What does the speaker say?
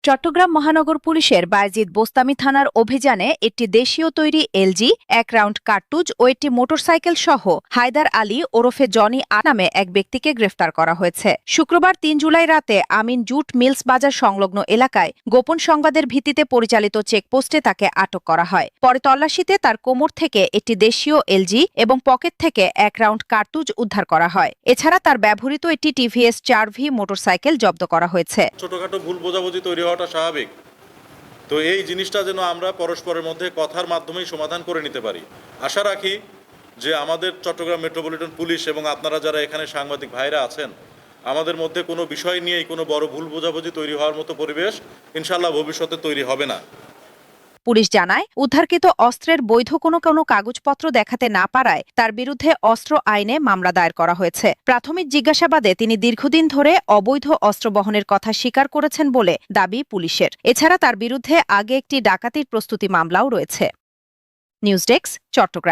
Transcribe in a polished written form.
চট্টগ্রাম মহানগর পুলিশের বায়েজিদ বোস্তামি থানার অভিযানে একটি দেশীয় তৈরি এলজি, 1 রাউন্ড কার্তুজ ও একটি মোটরসাইকেল সহ হায়দার আলী ওরফে জনি নামে এক ব্যক্তিকে গ্রেফতার করা হয়েছে। শুক্রবার ৩ জুলাই রাতে আমিন জুট মিলস বাজার সংলগ্ন এলাকায় গোপন সংবাদের ভিত্তিতে পরিচালিত চেকপোস্টে তাকে আটক করা হয়। পরে তল্লাশিতে তার কোমর থেকে একটি দেশীয় এলজি এবং পকেট থেকে 1 রাউন্ড কার্তুজ উদ্ধার করা হয়। এছাড়া তার ব্যবহৃত একটি টিভিএস 4V মোটরসাইকেল জব্দ করা হয়েছে। ছোটখাটো ভুল বোঝাবুঝি তৈরি হওয়াটা স্বাভাবিক। তো এই জিনিসটা যেন আমরা পরস্পরের মধ্যে কথার মাধ্যমেই সমাধান করে নিতে পারি। আশা রাখি যে আমাদের চট্টগ্রাম মেট্রোপলিটন পুলিশ এবং আপনারা যারা এখানে সাংবাদিক ভাইরা আছেন, আমাদের মধ্যে কোনো বিষয় নিয়েই কোনো বড় ভুল বোঝাবুঝি তৈরি হওয়ার মতো পরিবেশ ইনশাআল্লাহ ভবিষ্যতে তৈরি হবে না। পুলিশ জানায়, উদ্ধারকৃত অস্ত্রের বৈধ কোনো কাগজপত্র দেখাতে না পারায় তার বিরুদ্ধে অস্ত্র আইনে মামলা দায়ের করা হয়েছে। প্রাথমিক জিজ্ঞাসাবাদে তিনি দীর্ঘদিন ধরে অবৈধ অস্ত্র বহনের কথা স্বীকার করেছেন বলে দাবি পুলিশের। এছাড়া তার বিরুদ্ধে আগে একটি ডাকাতির প্রস্তুতি মামলাও রয়েছে। News desk, Chittagong.